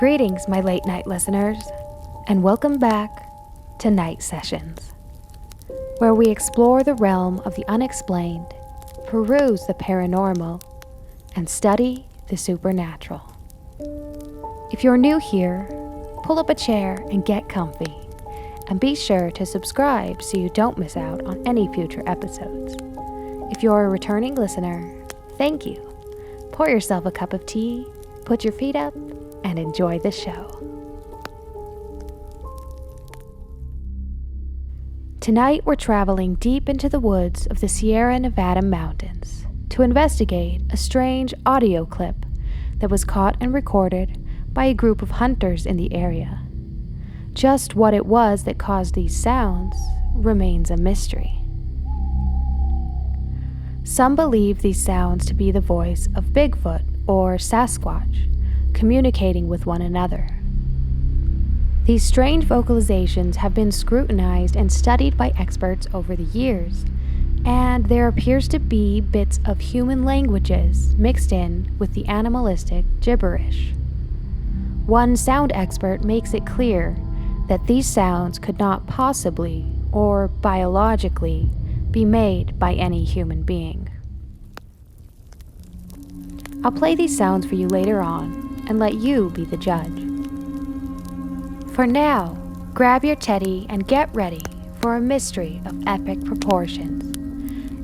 Greetings, my late night listeners, and welcome back to Night Sessions, where we explore the realm of the unexplained, peruse the paranormal, and study the supernatural. If you're new here, pull up a chair and get comfy, and be sure to subscribe so you don't miss out on any future episodes. If you're a returning listener, thank you. Pour yourself a cup of tea, put your feet up, and enjoy the show. Tonight we're traveling deep into the woods of the Sierra Nevada mountains to investigate a strange audio clip that was caught and recorded by a group of hunters in the area. Just what it was that caused these sounds remains a mystery. Some believe these sounds to be the voice of Bigfoot or Sasquatch communicating with one another. These strange vocalizations have been scrutinized and studied by experts over the years, and there appears to be bits of human languages mixed in with the animalistic gibberish. One sound expert makes it clear that these sounds could not possibly or biologically be made by any human being. I'll play these sounds for you later on and let you be the judge. For now, grab your teddy and get ready for a mystery of epic proportions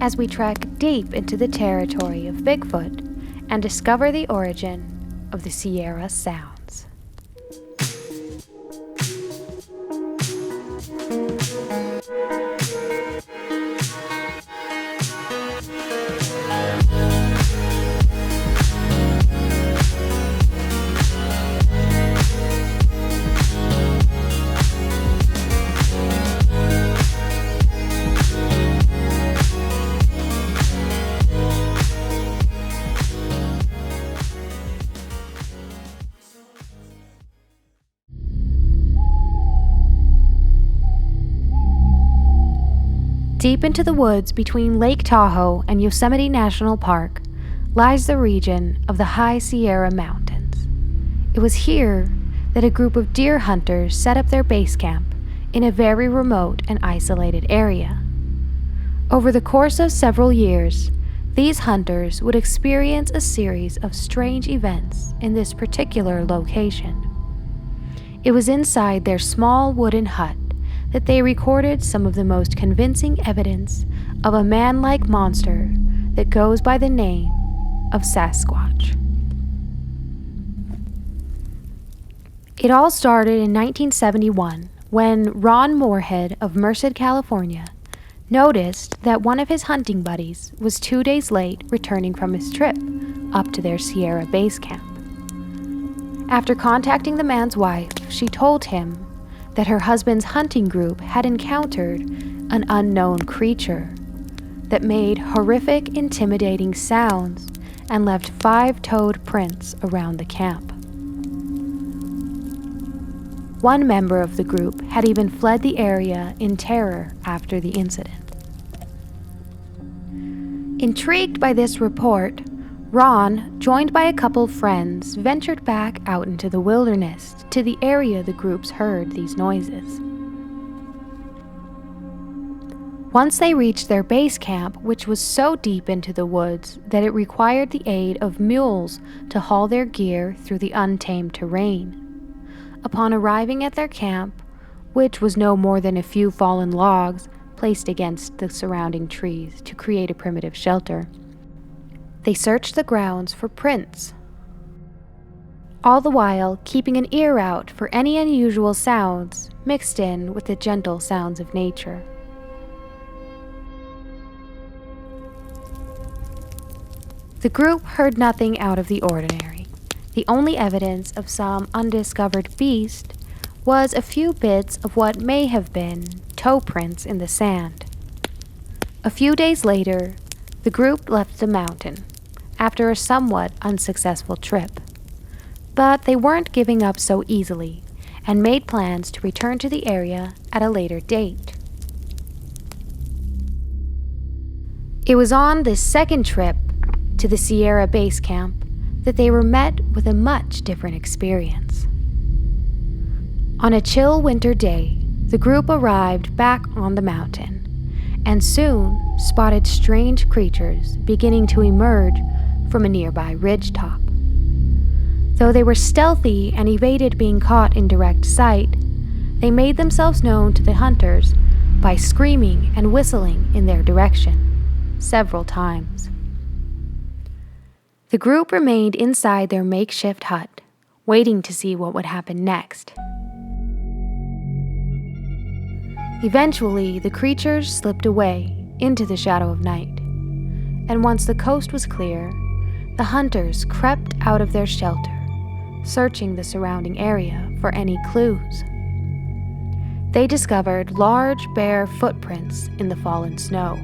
as we trek deep into the territory of Bigfoot and discover the origin of the Sierra Sounds. Deep into the woods between Lake Tahoe and Yosemite National Park lies the region of the High Sierra Mountains. It was here that a group of deer hunters set up their base camp in a very remote and isolated area. Over the course of several years, these hunters would experience a series of strange events in this particular location. It was inside their small wooden hut that they recorded some of the most convincing evidence of a man-like monster that goes by the name of Sasquatch. It all started in 1971 when Ron Moorhead of Merced, California, noticed that one of his hunting buddies was 2 days late returning from his trip up to their Sierra base camp. After contacting the man's wife, she told him that her husband's hunting group had encountered an unknown creature that made horrific, intimidating sounds and left 5-toed prints around the camp. One member of the group had even fled the area in terror after the incident. Intrigued by this report, Ron, joined by a couple of friends, ventured back out into the wilderness to the area the groups heard these noises. Once they reached their base camp, which was so deep into the woods that it required the aid of mules to haul their gear through the untamed terrain. Upon arriving at their camp, which was no more than a few fallen logs placed against the surrounding trees to create a primitive shelter, they searched the grounds for prints, all the while keeping an ear out for any unusual sounds mixed in with the gentle sounds of nature. The group heard nothing out of the ordinary. The only evidence of some undiscovered beast was a few bits of what may have been toe prints in the sand. A few days later, the group left the mountain after a somewhat unsuccessful trip. But they weren't giving up so easily and made plans to return to the area at a later date. It was on this second trip to the Sierra base camp that they were met with a much different experience. On a chill winter day, the group arrived back on the mountain and soon spotted strange creatures beginning to emerge from a nearby ridgetop. Though they were stealthy and evaded being caught in direct sight, they made themselves known to the hunters by screaming and whistling in their direction several times. The group remained inside their makeshift hut, waiting to see what would happen next. Eventually, the creatures slipped away into the shadow of night, and once the coast was clear, the hunters crept out of their shelter, searching the surrounding area for any clues. They discovered large, bare footprints in the fallen snow.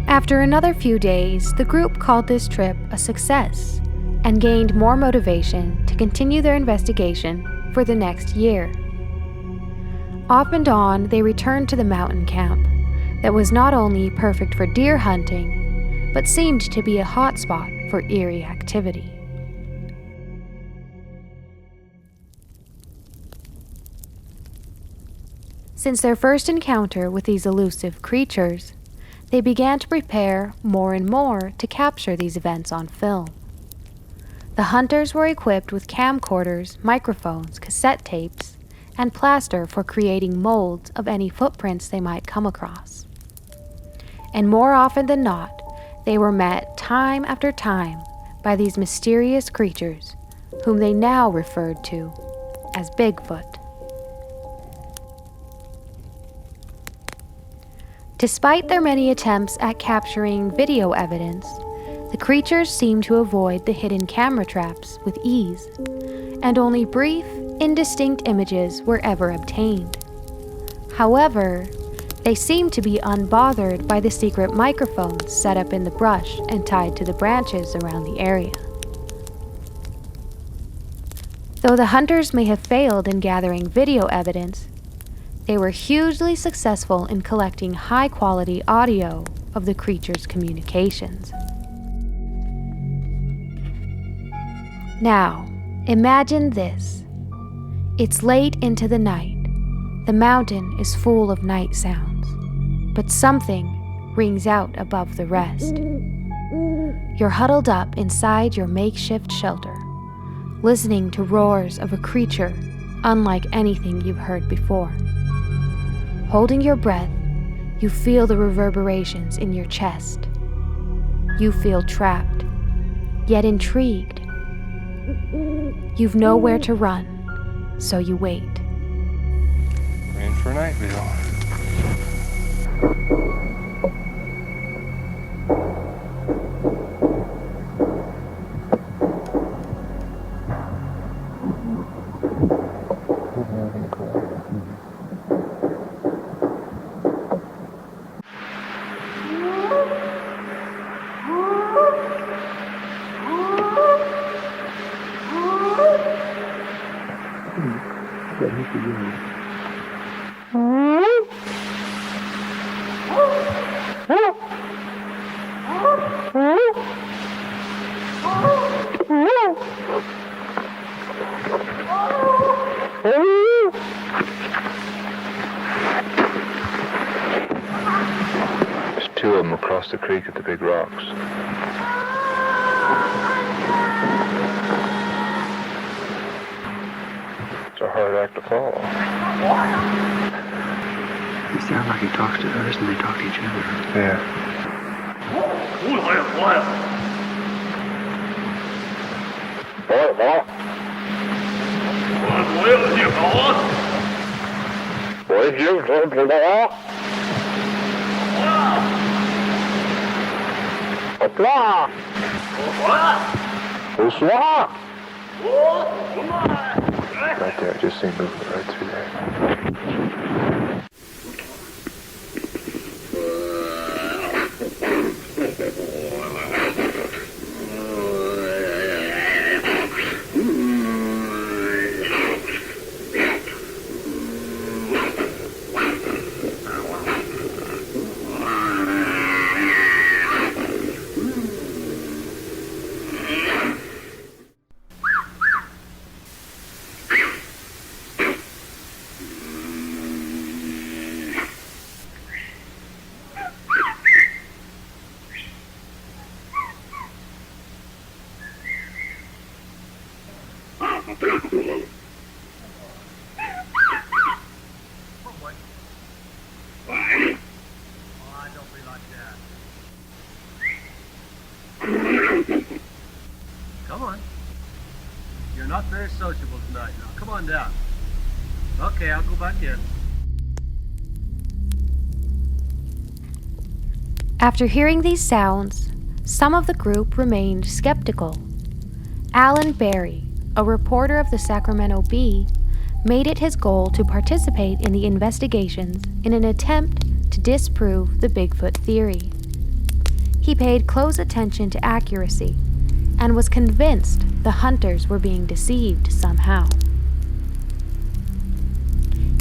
After another few days, the group called this trip a success and gained more motivation to continue their investigation for the next year. Off and on, they returned to the mountain camp that was not only perfect for deer hunting, but seemed to be a hotspot for eerie activity. Since their first encounter with these elusive creatures, they began to prepare more and more to capture these events on film. The hunters were equipped with camcorders, microphones, cassette tapes, and plaster for creating molds of any footprints they might come across. And more often than not, they were met time after time by these mysterious creatures, whom they now referred to as Bigfoot. Despite their many attempts at capturing video evidence, the creatures seemed to avoid the hidden camera traps with ease, and only brief, indistinct images were ever obtained. However, they seemed to be unbothered by the secret microphones set up in the brush and tied to the branches around the area. Though the hunters may have failed in gathering video evidence, they were hugely successful in collecting high-quality audio of the creatures' communications. Now, imagine this. It's late into the night. The mountain is full of night sounds, but something rings out above the rest. You're huddled up inside your makeshift shelter, listening to roars of a creature unlike anything you've heard before. Holding your breath, you feel the reverberations in your chest. You feel trapped, yet intrigued. You've nowhere to run, so you wait. We're in for a night view. There's two of them across the creek at the big rocks. It's a hard act to follow. It sounds like he talks to others and they talk to each other. Yeah. Right there, I just seen movement right through there. Come on. You're not very sociable tonight. Now, come on down. Okay, I'll go back in. After hearing these sounds, some of the group remained skeptical. Alan Berry, a reporter of the Sacramento Bee, made it his goal to participate in the investigations in an attempt to disprove the Bigfoot theory. He paid close attention to accuracy and was convinced the hunters were being deceived somehow.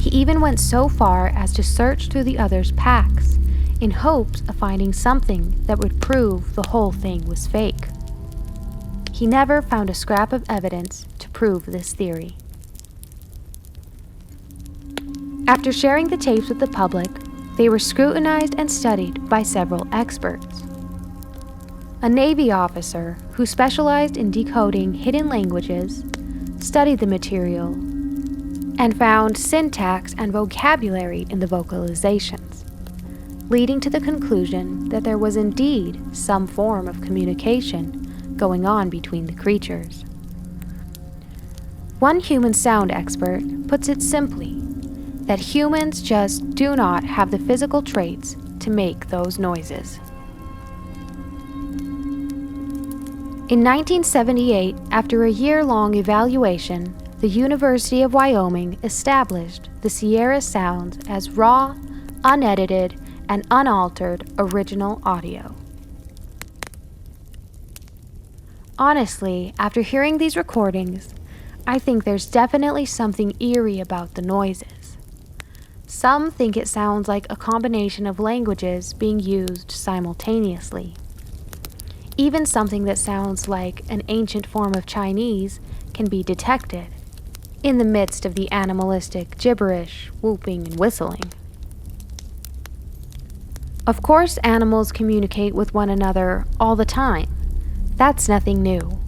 He even went so far as to search through the others' packs in hopes of finding something that would prove the whole thing was fake. He never found a scrap of evidence to prove this theory. After sharing the tapes with the public, they were scrutinized and studied by several experts. A Navy officer who specialized in decoding hidden languages studied the material and found syntax and vocabulary in the vocalizations, leading to the conclusion that there was indeed some form of communication going on between the creatures. One human sound expert puts it simply, that humans just do not have the physical traits to make those noises. In 1978, after a year-long evaluation, the University of Wyoming established the Sierra sounds as raw, unedited, and unaltered original audio. Honestly, after hearing these recordings, I think there's definitely something eerie about the noises. Some think it sounds like a combination of languages being used simultaneously. Even something that sounds like an ancient form of Chinese can be detected in the midst of the animalistic gibberish, whooping, and whistling. Of course, animals communicate with one another all the time. That's nothing new.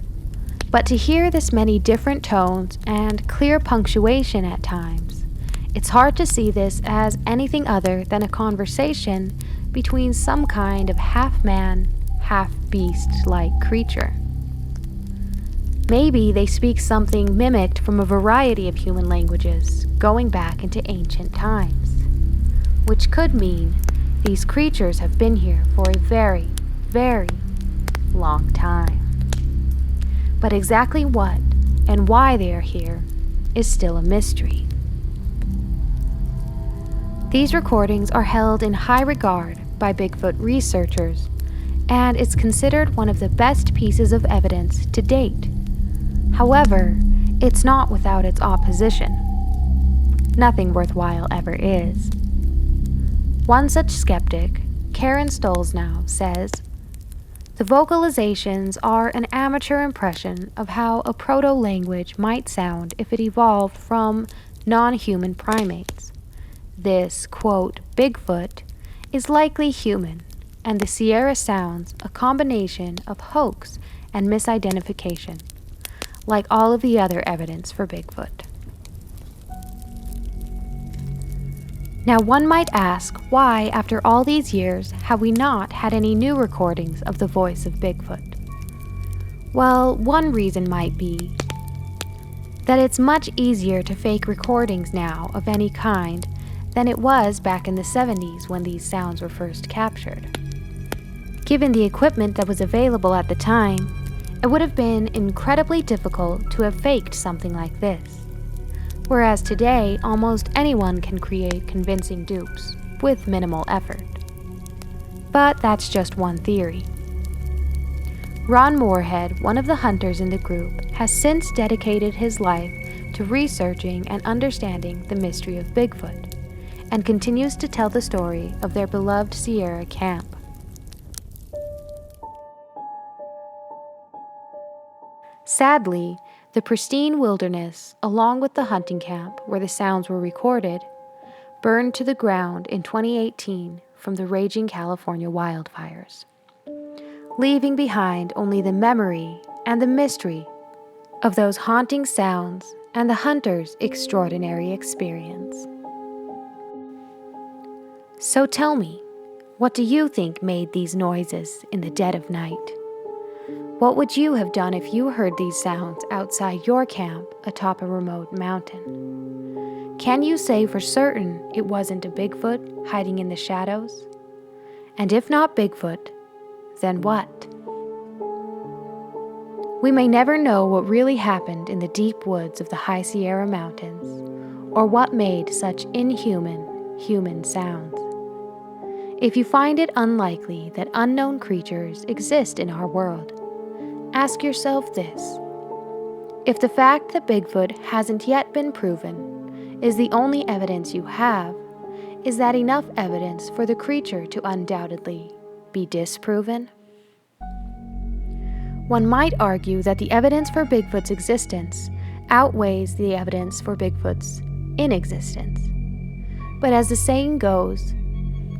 But to hear this many different tones and clear punctuation at times, it's hard to see this as anything other than a conversation between some kind of half-man, half-beast-like creature. Maybe they speak something mimicked from a variety of human languages going back into ancient times, which could mean these creatures have been here for a very, very long time. But exactly what and why they are here is still a mystery. These recordings are held in high regard by Bigfoot researchers, and it's considered one of the best pieces of evidence to date. However, it's not without its opposition. Nothing worthwhile ever is. One such skeptic, Karen Stolznow, says, "The vocalizations are an amateur impression of how a proto-language might sound if it evolved from non-human primates. This, quote, Bigfoot, is likely human, and the Sierra sounds a combination of hoax and misidentification, like all of the other evidence for Bigfoot." Now one might ask, why, after all these years, have we not had any new recordings of the voice of Bigfoot? Well, one reason might be that it's much easier to fake recordings now of any kind than it was back in the 70s when these sounds were first captured. Given the equipment that was available at the time, it would have been incredibly difficult to have faked something like this. Whereas today, almost anyone can create convincing dupes with minimal effort. But that's just one theory. Ron Moorhead, one of the hunters in the group, has since dedicated his life to researching and understanding the mystery of Bigfoot, and continues to tell the story of their beloved Sierra camp. Sadly, the pristine wilderness, along with the hunting camp where the sounds were recorded, burned to the ground in 2018 from the raging California wildfires, leaving behind only the memory and the mystery of those haunting sounds and the hunter's extraordinary experience. So tell me, what do you think made these noises in the dead of night? What would you have done if you heard these sounds outside your camp atop a remote mountain? Can you say for certain it wasn't a Bigfoot hiding in the shadows? And if not Bigfoot, then what? We may never know what really happened in the deep woods of the High Sierra Mountains, or what made such inhuman human sounds. If you find it unlikely that unknown creatures exist in our world, ask yourself this: if the fact that Bigfoot hasn't yet been proven is the only evidence you have, is that enough evidence for the creature to undoubtedly be disproven? One might argue that the evidence for Bigfoot's existence outweighs the evidence for Bigfoot's inexistence. But as the saying goes,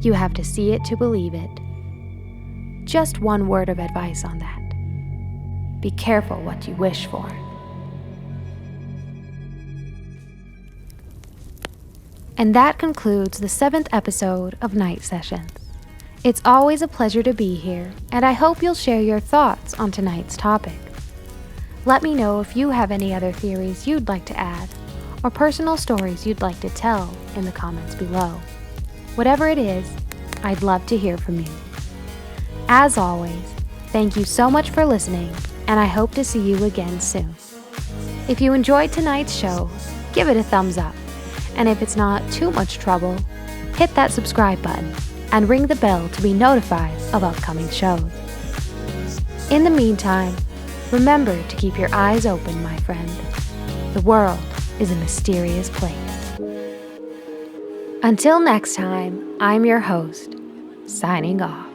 you have to see it to believe it. Just one word of advice on that: be careful what you wish for. And that concludes the 7th episode of Night Sessions. It's always a pleasure to be here, and I hope you'll share your thoughts on tonight's topic. Let me know if you have any other theories you'd like to add, or personal stories you'd like to tell in the comments below. Whatever it is, I'd love to hear from you. As always, thank you so much for listening, and I hope to see you again soon. If you enjoyed tonight's show, give it a thumbs up, and if it's not too much trouble, hit that subscribe button and ring the bell to be notified of upcoming shows. In the meantime, remember to keep your eyes open, my friend. The world is a mysterious place. Until next time, I'm your host, signing off.